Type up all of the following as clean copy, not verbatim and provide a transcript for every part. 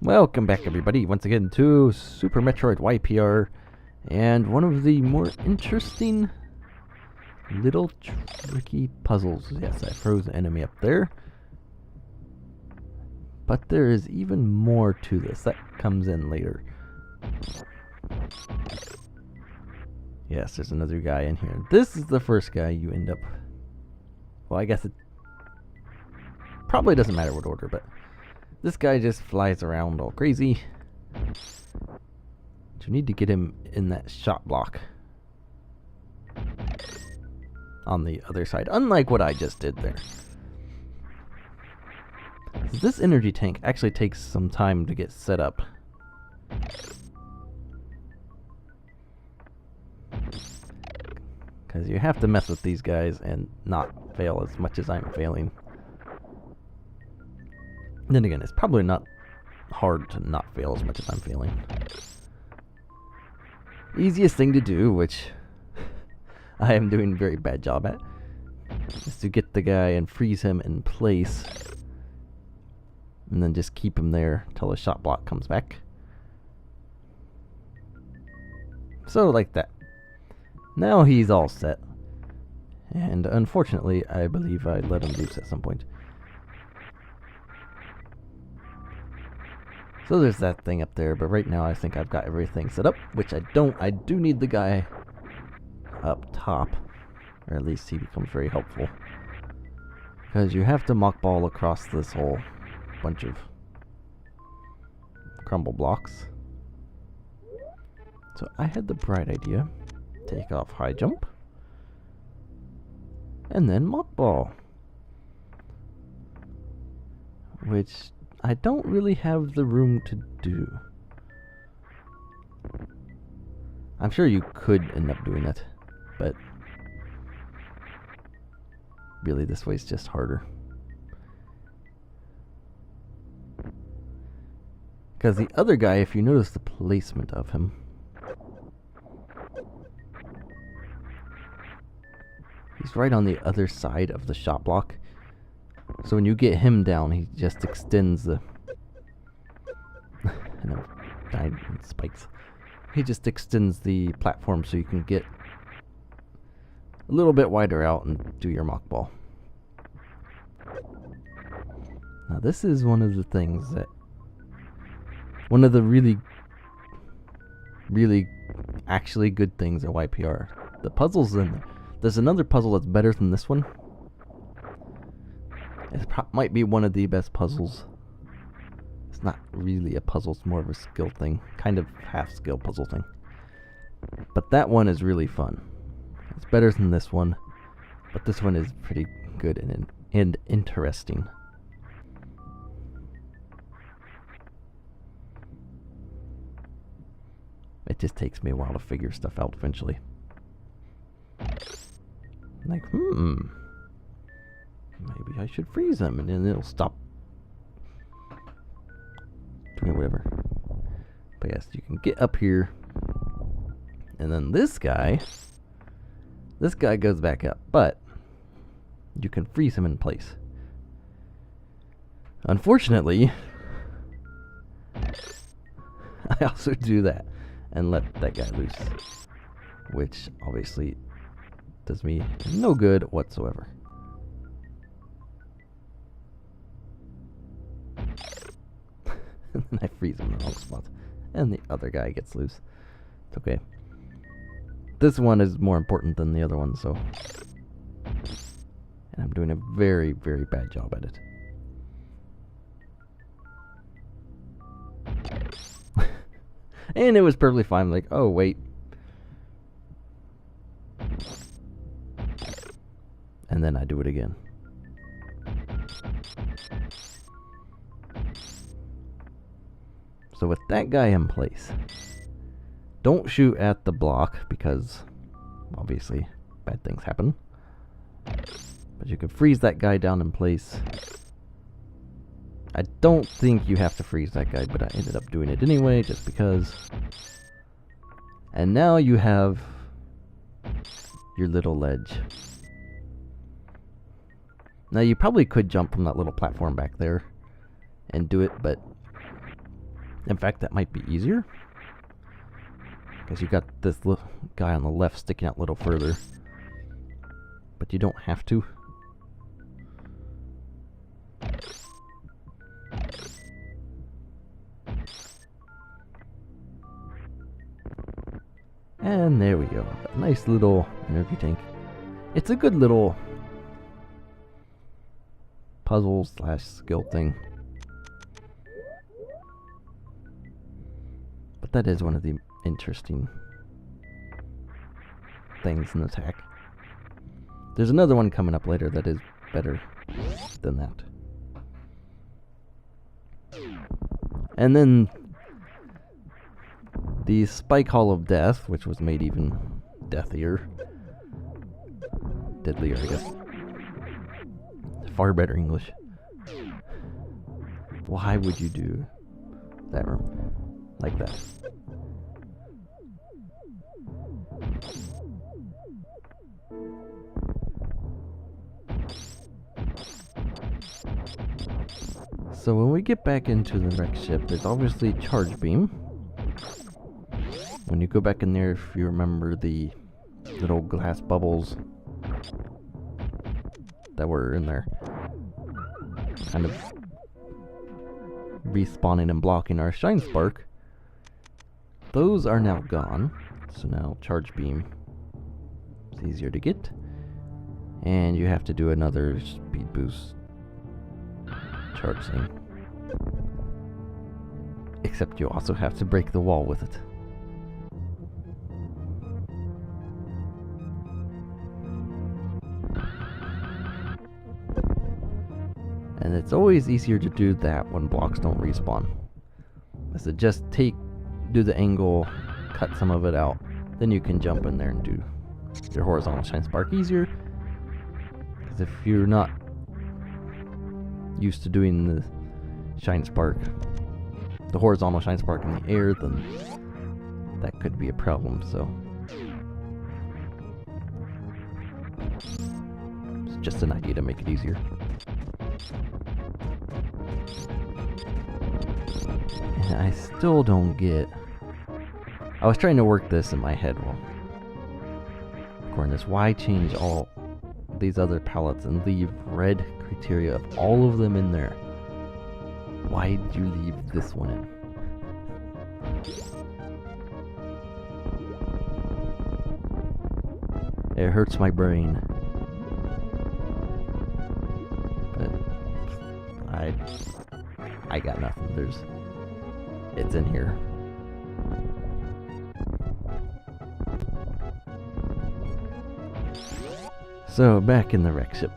Welcome back, everybody, once again to Super Metroid YPR, and one of the more interesting little tricky puzzles. Yes, I froze the enemy up there. But there is even more to this. That comes in later. Yes, there's another guy in here. This is the first guy you end up... Well, I guess it probably doesn't matter what order, but... This guy just flies around all crazy. But you need to get him in that shot block. On the other side, unlike what I just did there. This energy tank actually takes some time to get set up. Because you have to mess with these guys and not fail as much as I'm failing. Then again, it's probably not hard to not fail as much as I'm failing. Easiest thing to do, which I am doing a very bad job at, is to get the guy and freeze him in place. And then just keep him there till the shot block comes back. So, like that. Now he's all set. And unfortunately, I believe I let him loose at some point. So there's that thing up there, but right now I think I've got everything set up, which I don't. I do need the guy up top, or at least he becomes very helpful. Because you have to mock ball across this whole bunch of crumble blocks. So I had the bright idea. Take off high jump. And then mock ball. Which I don't really have the room to do. I'm sure you could end up doing it, but really this way's just harder. Because the other guy, if you notice the placement of him, he's right on the other side of the shot block. So when you get him down, he just extends the... and I died in spikes. He just extends the platform so you can get a little bit wider out and do your mock ball. Now this is one of the things that... One of the really actually good things at YPR. The puzzles in there. There's another puzzle that's better than this one. It might be one of the best puzzles. It's not really a puzzle, it's more of a skill thing. Kind of half-skill puzzle thing. But that one is really fun. It's better than this one. But this one is pretty good and interesting. It just takes me a while to figure stuff out eventually. Like, maybe I should freeze him, and then it'll stop doing whatever. But yes, you can get up here, and then this guy goes back up, but you can freeze him in place. Unfortunately, I also do that and let that guy loose, which obviously does me no good whatsoever. And then I freeze him in the wrong spot. And the other guy gets loose. It's okay. This one is more important than the other one, so... And I'm doing a very, very bad job at it. And it was perfectly fine. Like, oh, wait. And then I do it again. So with that guy in place, don't shoot at the block because obviously bad things happen. But you can freeze that guy down in place. I don't think you have to freeze that guy, but I ended up doing it anyway just because. And now you have your little ledge. Now you probably could jump from that little platform back there and do it, but In fact, that might be easier. Because you got this little guy on the left sticking out a little further. But you don't have to. And there we go. A nice little energy tank. It's a good little puzzle / skill thing. But that is one of the interesting things in attack. There's another one coming up later that is better than that. And then the Spike Hall of Death, which was made even deadlier, I guess. Far better English. Why would you do that room like that? So when we get back into the wreck ship, there's obviously charge beam. When you go back in there, if you remember the little glass bubbles that were in there, kind of respawning and blocking our shine spark, those are now gone. So now charge beam is easier to get, and you have to do another speed boost charge thing. Except you also have to break the wall with it. And it's always easier to do that when blocks don't respawn. So just do the angle, cut some of it out, then you can jump in there and do your horizontal shine spark easier. Because if you're not used to doing the shine spark, the horizontal shine spark in the air, then that could be a problem. So it's just an idea to make it easier. And I still don't get... I was trying to work this in my head while recording this. Why change all these other palettes and leave red criteria of all of them in there? Why did you leave this one in? It hurts my brain. But I got nothing. It's in here. So back in the wreck ship.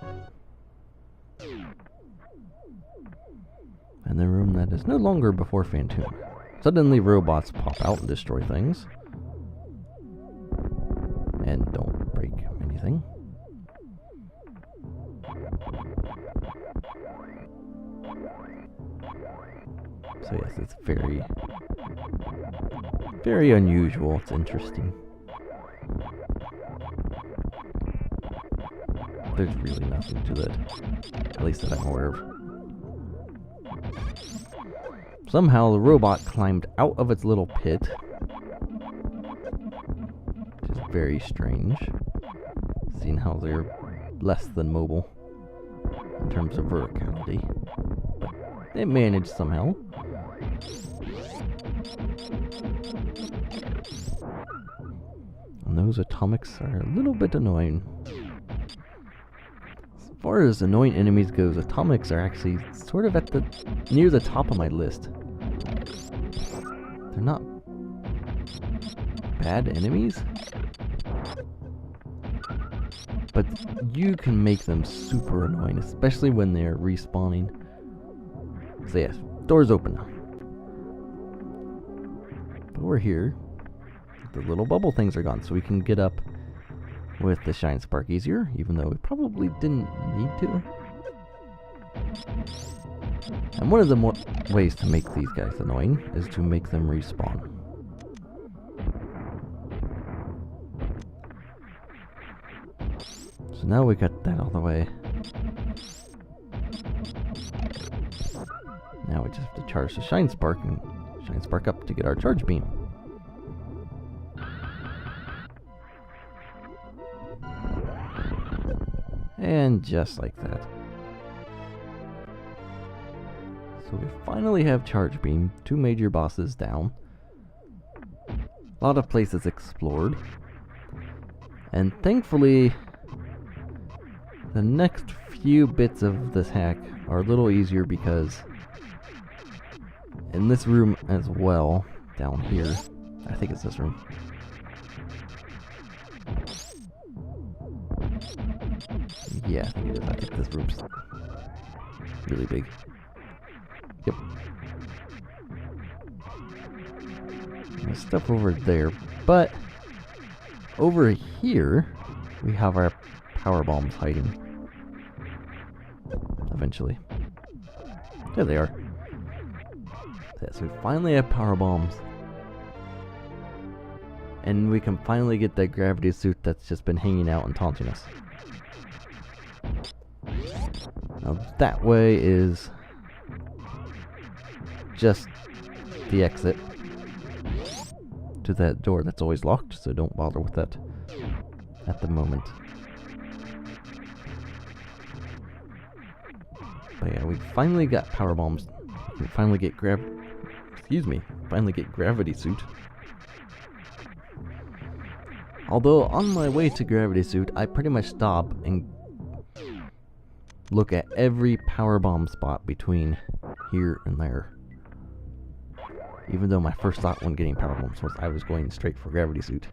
And the room that is no longer before Phantom. Suddenly robots pop out and destroy things. And don't break anything. So yes, it's very, very unusual. It's interesting. There's really nothing to it, at least that I'm aware of. Somehow the robot climbed out of its little pit, which is very strange, seeing how they're less than mobile in terms of verticality. But they managed somehow. And those atomics are a little bit annoying. As far as annoying enemies goes, atomics are actually sort of near the top of my list. They're not bad enemies, but you can make them super annoying, especially when they're respawning. So yes, doors open now. But we're here. The little bubble things are gone, so we can get up with the shine spark easier, even though we probably didn't need to. And one of the ways to make these guys annoying is to make them respawn. So now we got that out of the way. Now we just have to charge the shine spark and Shine Spark up to get our charge beam. And just like that. So we finally have charge beam, 2 major bosses down. A lot of places explored. And thankfully, the next few bits of this hack are a little easier because in this room as well, down here, I think it's this room. Yeah, I think it is. I think this room's really big. Yep. There's stuff over there, but over here we have our power bombs hiding. Eventually. There they are. Yes, we finally have power bombs. And we can finally get that gravity suit that's just been hanging out and taunting us. Now that way is just the exit to that door that's always locked, so don't bother with that at the moment. But yeah, we finally got power bombs. We finally get finally get gravity suit. Although on my way to gravity suit, I pretty much stop and look at every power bomb spot between here and there. Even though my first thought when getting power bombs was I was going straight for gravity suit.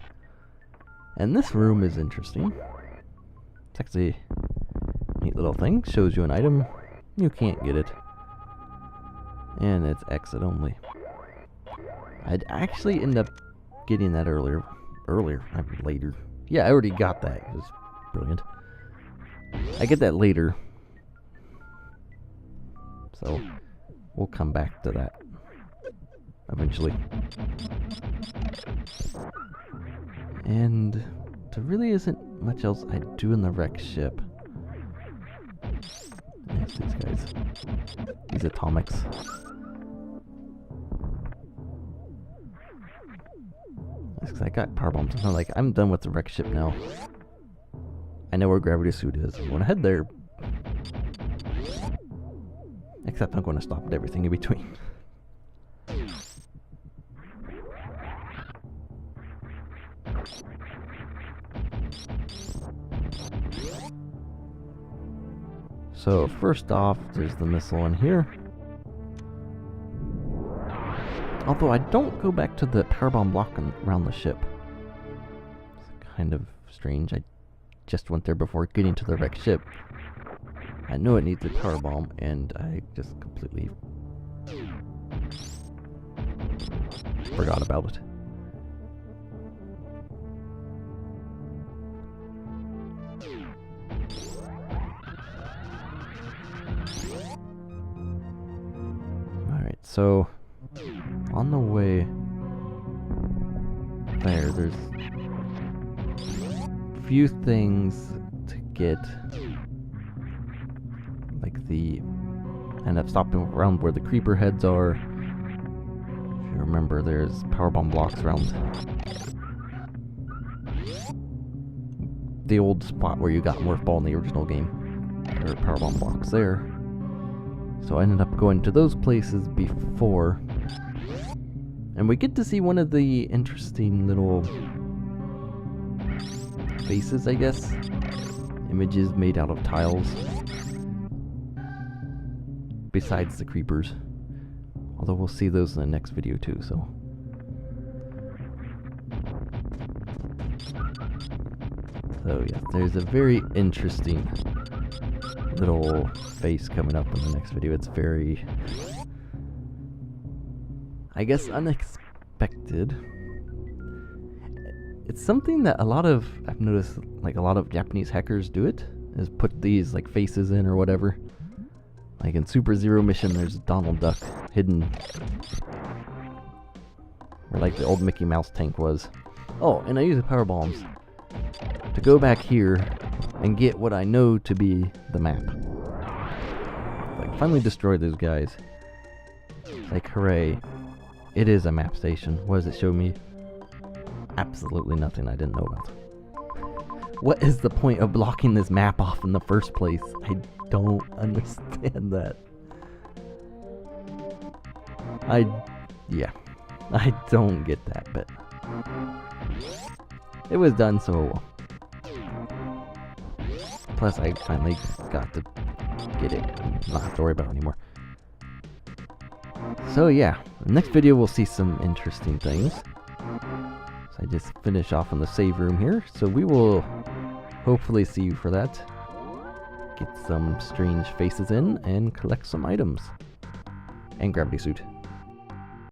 And this room is interesting. It's actually a neat little thing. Shows you an item. You can't get it. And it's exit only. I'd actually end up getting that later. Yeah, I already got that. It was brilliant. I get that later. So, we'll come back to that eventually. And there really isn't much else I do in the wreck ship. Yes, these guys. These atomics. Because I got power bombs. I'm like, I'm done with the wreck ship now. I know where gravity suit is. I'm going to head there. Except I'm going to stop at everything in between. So first off, there's the missile in here. Although I don't go back to the power bomb block around the ship. It's kind of strange. I just went there before getting to the wrecked ship. I know it needs a power bomb, and I just completely forgot about it. Alright, so on the way there's a few things to get. Like the end up stopping around where the creeper heads are. If you remember, there's power bomb blocks around the old spot where you got Morph Ball in the original game. There are power bomb blocks there. So I ended up going to those places before. And we get to see one of the interesting little faces, I guess. Images made out of tiles. Besides the creepers. Although we'll see those in the next video too, so. So yeah, there's a very interesting little face coming up in the next video. It's very, I guess, unexpected. It's something that I've noticed, like a lot of Japanese hackers do it, is put these like faces in or whatever. Like in Super Zero Mission, there's Donald Duck hidden, where like the old Mickey Mouse tank was. Oh, and I use the power bombs to go back here and get what I know to be the map. Like, finally destroy those guys. Like, hooray. It is a map station. What does it show me? Absolutely nothing I didn't know about. What is the point of blocking this map off in the first place? I don't understand that. Yeah. I don't get that, but it was done, so plus I finally got to get it and not have to worry about it anymore. So yeah, next video we'll see some interesting things. So I just finish off in the save room here, so we will hopefully see you for that. Get some strange faces in and collect some items. And gravity suit.